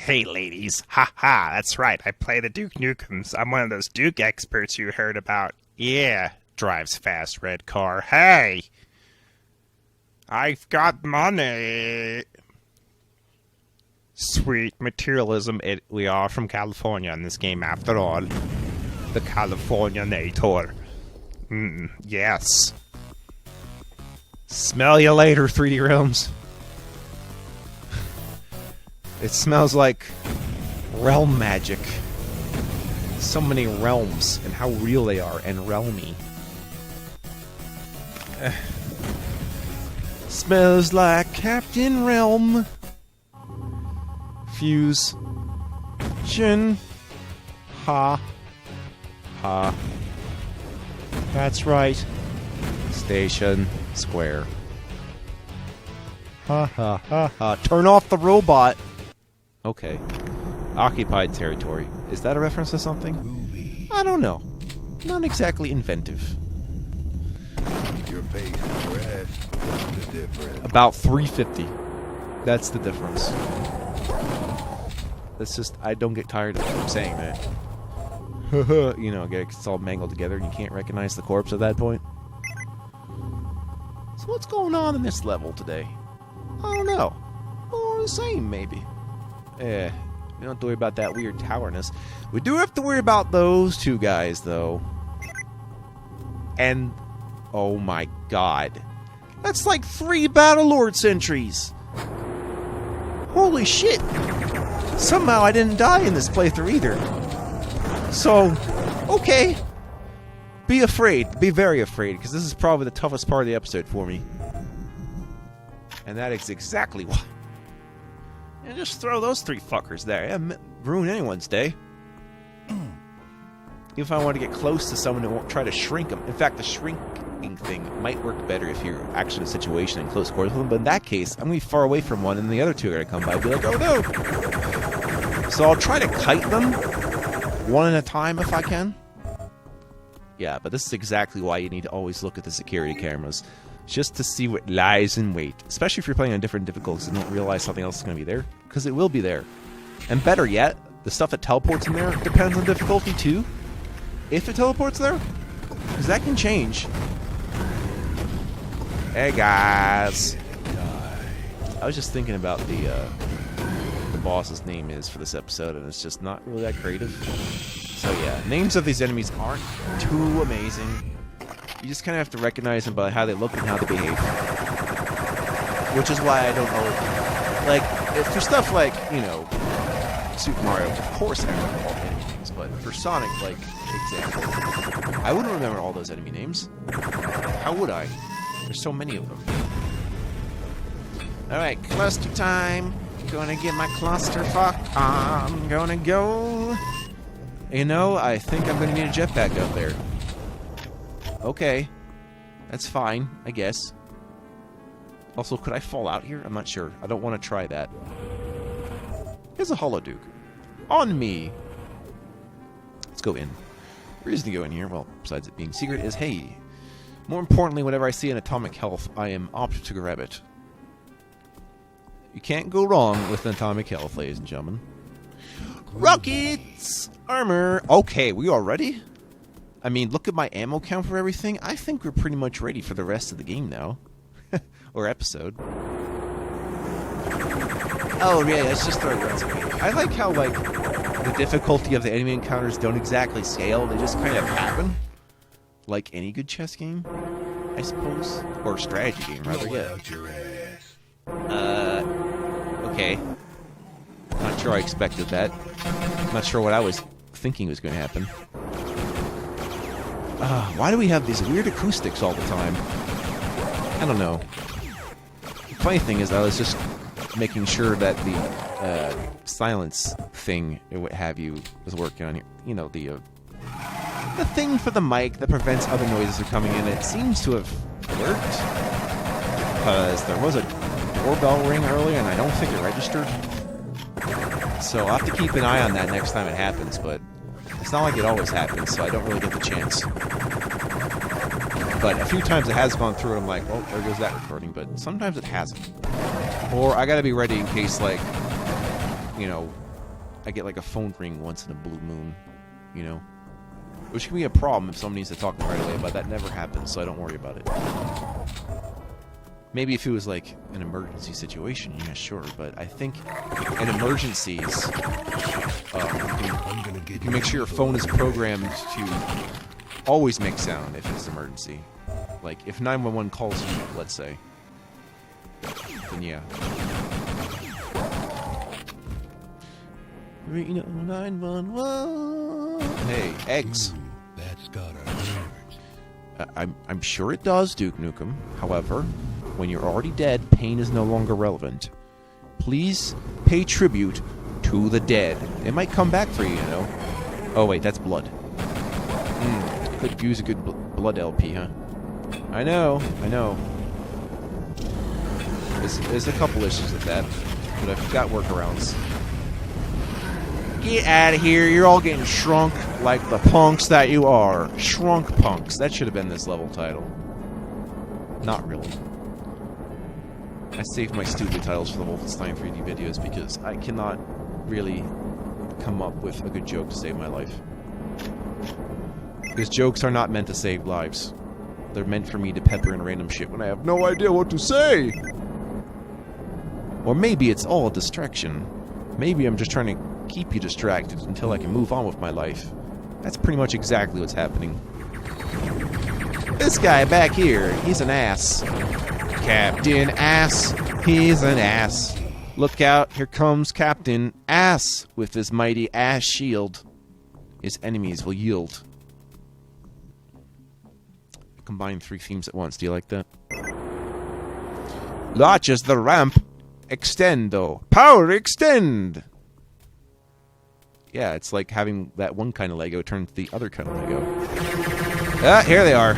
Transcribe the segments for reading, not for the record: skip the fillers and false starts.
Hey, ladies. Ha ha, that's right. I play the Duke Nukems. I'm one of those Duke experts you heard about. Yeah, drives fast red car. Hey! I've got money. Sweet materialism. We are from California in this game, after all. The Californianator. Yes. Smell you later, 3D Realms. It smells like realm magic. So many realms, and how real they are, and realmy. Smells like Captain Realm. Fuse. Shin. Ha. Ha. That's right. Station Square. Ha ha ha ha. Turn off the robot. Okay. Occupied territory. Is that a reference to something? I don't know. Not exactly inventive. Your face is red. What's the difference? About 350. That's the difference. That's just, I don't get tired of saying that. You know, it's all mangled together and you can't recognize the corpse at that point. So what's going on in this level today? I don't know. Or the same, maybe. We don't have to worry about that weird towerness. We do have to worry about those two guys, though. And, oh my god. That's like 3 Battlelord sentries! Holy shit! Somehow I didn't die in this playthrough either. So, okay. Be afraid. Be very afraid, because this is probably the toughest part of the episode for me. And that is exactly why. And just throw those 3 fuckers there. Yeah, ruin anyone's day. If I want to get close to someone who won't try to shrink them. In fact, the shrinking thing might work better if you're actually in a situation in close quarters with them. But in that case, I'm going to be far away from one, and the other 2 are going to come by and be like, oh no! So I'll try to kite them, one at a time if I can. Yeah, but this is exactly why you need to always look at the security cameras. Just to see what lies in wait. Especially if you're playing on different difficulties and don't realize something else is going to be there. Because it will be there. And better yet, the stuff that teleports in there depends on difficulty too. If it teleports there. Because that can change. Hey guys. I was just thinking about the boss's name is for this episode, and it's just not really that creative. So yeah, names of these enemies aren't too amazing. You just kind of have to recognize them by how they look and how they behave. Which is why I don't know. Like, for stuff like, you know, Super Mario, of course I remember all the enemy names, but for Sonic, like, example, I wouldn't remember all those enemy names. How would I? There's so many of them. Alright, cluster time. Gonna get my clusterfuck. I'm gonna go. You know, I think I'm gonna need a jetpack out there. Okay. That's fine, I guess. Also, could I fall out here? I'm not sure. I don't want to try that. Here's a Hollow Duke. On me! Let's go in. The reason to go in here, well, besides it being secret, is, hey, more importantly, whenever I see an atomic health, I am apt to grab it. You can't go wrong with an atomic health, ladies and gentlemen. Rockets! Armor! Okay, we are ready? I mean, look at my ammo count for everything. I think we're pretty much ready for the rest of the game now. Or episode. Oh, yeah, let's just throw guns at me. I like how, like, the difficulty of the enemy encounters don't exactly scale. They just kind of happen. Like any good chess game, I suppose. Or strategy game, rather, yeah. Okay. Not sure I expected that. Not sure what I was thinking was going to happen. Why do we have these weird acoustics all the time? I don't know. The funny thing is I was just making sure that the silence thing, or what have you, was working on here. You know, the thing for the mic that prevents other noises from coming in. It seems to have worked. Because there was a doorbell ring earlier and I don't think it registered. So I'll have to keep an eye on that next time it happens, but it's not like it always happens, so I don't really get the chance. But a few times it has gone through and I'm like, oh, there goes that recording, but sometimes it hasn't. Or I gotta be ready in case, like, you know, I get like a phone ring once in a blue moon, you know? Which can be a problem if someone needs to talk to me right away, but that never happens, so I don't worry about it. Maybe if it was like an emergency situation, yeah, sure, but I think in emergencies, you can make sure your phone is programmed to always make sound if it's an emergency. Like, if 911 calls you, let's say, then yeah. You know, 911. Hey, eggs. Ooh, that's got our nerves. I'm sure it does, Duke Nukem. However, when you're already dead, pain is no longer relevant. Please pay tribute to the dead. It might come back for you, you know. Oh wait, that's blood. Could use a good blood LP, huh? I know. There's a couple issues with that, but I've got workarounds. Get out of here, you're all getting shrunk like the punks that you are. Shrunk punks. That should have been this level title. Not really. I saved my stupid titles for the Wolfenstein 3D videos because I cannot really come up with a good joke to save my life. Because jokes are not meant to save lives. They're meant for me to pepper in random shit when I have no idea what to say! Or maybe it's all a distraction. Maybe I'm just trying to keep you distracted until I can move on with my life. That's pretty much exactly what's happening. This guy back here, he's an ass. Captain Ass, he's an ass. Look out, here comes Captain Ass with his mighty ass shield. His enemies will yield. Combine 3 themes at once, do you like that? Launches the ramp. Extendo. Power extend! Yeah, it's like having that one kind of Lego turn to the other kind of Lego. Ah, here they are.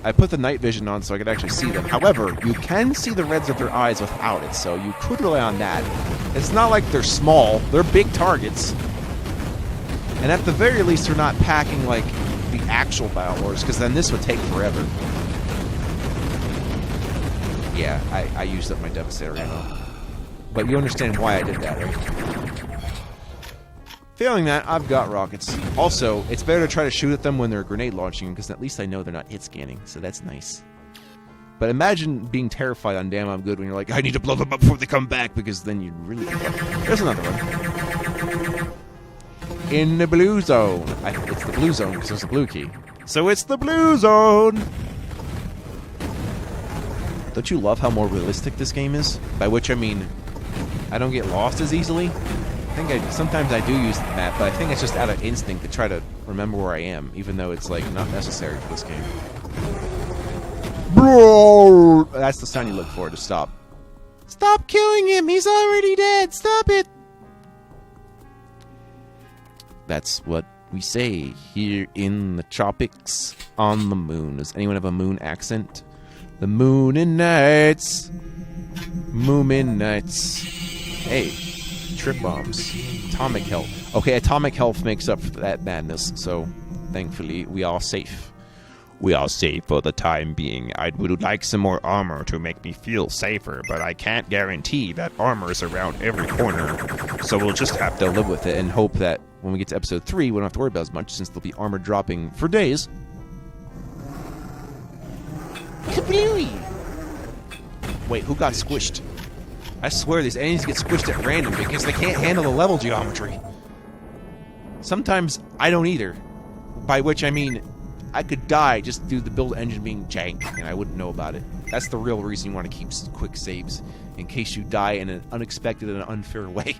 I put the night vision on so I could actually see them. However, you can see the reds of their eyes without it, so you could rely on that. It's not like they're small. They're big targets. And at the very least, they're not packing, like, the actual Battlelords, because then this would take forever. Yeah, I used up my Devastator ammo. But you understand why I did that, right? Failing that, I've got rockets. Also, it's better to try to shoot at them when they're grenade launching, because at least I know they're not hit scanning, so that's nice. But imagine being terrified on Damn I'm Good when you're like, I need to blow them up before they come back, because then you'd really... There's another one. In the blue zone. It's the blue zone, because there's a blue key. So it's the blue zone! Don't you love how more realistic this game is? By which I mean, I don't get lost as easily. Sometimes I do use the map, but I think it's just out of instinct to try to remember where I am, even though it's like not necessary for this game. Bro! That's the sound you look for to stop. Stop killing him! He's already dead! Stop it! That's what we say here in the tropics on the moon. Does anyone have a moon accent? The Moonin' Nights. Moomin' Nights. Hey. Trip bombs. Atomic health. Okay, atomic health makes up for that madness, so thankfully we are safe. We are safe for the time being. I would like some more armor to make me feel safer, but I can't guarantee that armor is around every corner. So we'll just have to live with it and hope that when we get to episode 3, we don't have to worry about as much, since there'll be armor dropping for days. Kablooey! Wait, who got squished? I swear these enemies get squished at random because they can't handle the level geometry. Sometimes I don't either. By which I mean, I could die just due to the build engine being jank and I wouldn't know about it. That's the real reason you want to keep quick saves, in case you die in an unexpected and unfair way.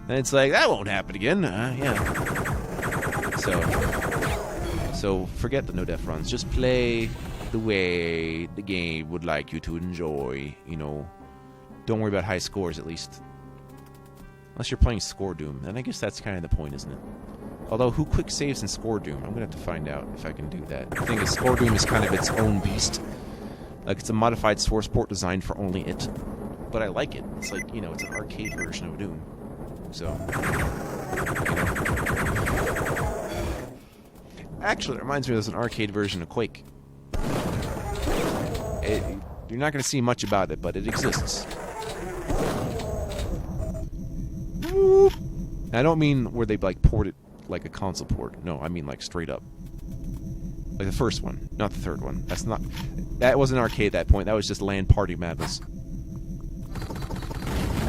And it's like, that won't happen again. Yeah. So forget the no-def runs. Just play the way the game would like you to enjoy, you know. Don't worry about high scores, at least. Unless you're playing Score Doom. And I guess that's kind of the point, isn't it? Although, who quick saves in Score Doom? I'm going to have to find out if I can do that. The thing is, Score Doom is kind of its own beast. Like, it's a modified source port designed for only it. But I like it. It's like, you know, it's an arcade version of Doom. So, you know. Actually, it reminds me there's an arcade version of Quake. You're not going to see much about it, but it exists. Whoop. And I don't mean where they like port it like a console port. No, I mean like straight up. Like the first one, not the third one. That wasn't arcade at that point. That was just LAN party madness.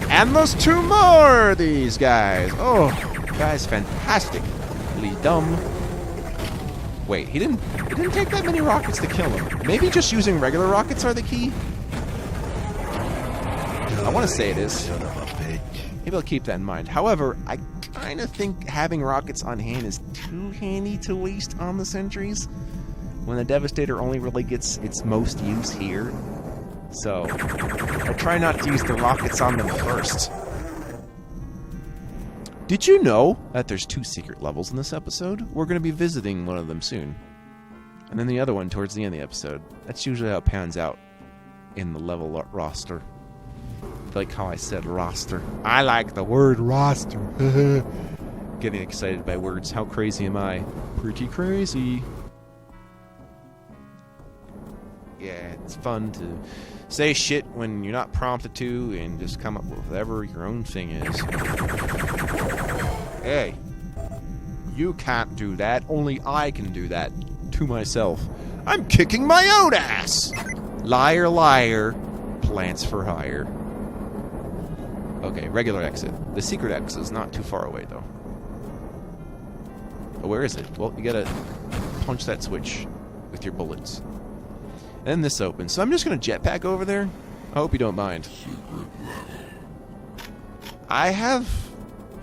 And there's 2 more of these guys. Oh, guy's fantastically dumb. Wait, it didn't take that many rockets to kill him. Maybe just using regular rockets are the key? I want to say it is. Son of a bitch. Maybe I'll keep that in mind. However, I kind of think having rockets on hand is too handy to waste on the sentries when the Devastator only really gets its most use here. So, I try not to use the rockets on them first. Did you know that there's 2 secret levels in this episode? We're going to be visiting one of them soon. And then the other one towards the end of the episode. That's usually how it pans out in the level roster. Like how I said roster. I like the word roster. Getting excited by words. How crazy am I? Pretty crazy. Yeah, it's fun to say shit when you're not prompted to and just come up with whatever your own thing is. Hey, you can't do that. Only I can do that to myself. I'm kicking my own ass! Liar, liar. Plants for hire. Okay, regular exit. The secret exit is not too far away, though. Oh, where is it? Well, you gotta punch that switch with your bullets. And this opens. So I'm just gonna jetpack over there. I hope you don't mind. I have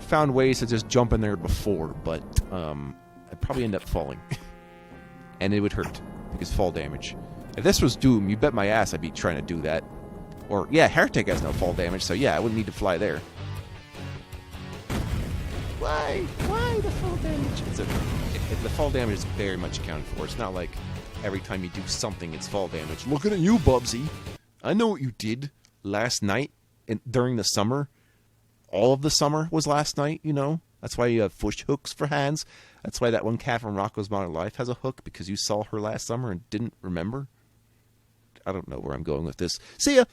found ways to just jump in there before, but I'd probably end up falling. And it would hurt, because fall damage. If this was Doom, you bet my ass I'd be trying to do that. Or, yeah, Heretic has no fall damage, so yeah, I wouldn't need to fly there. Why? Why the fall damage? The fall damage is very much accounted for. It's not like every time you do something, it's fall damage. Looking at you, Bubsy. I know what you did last night during the summer. All of the summer was last night, you know? That's why you have fish hooks for hands. That's why that one cat from Rocco's Modern Life has a hook, because you saw her last summer and didn't remember. I don't know where I'm going with this. See ya!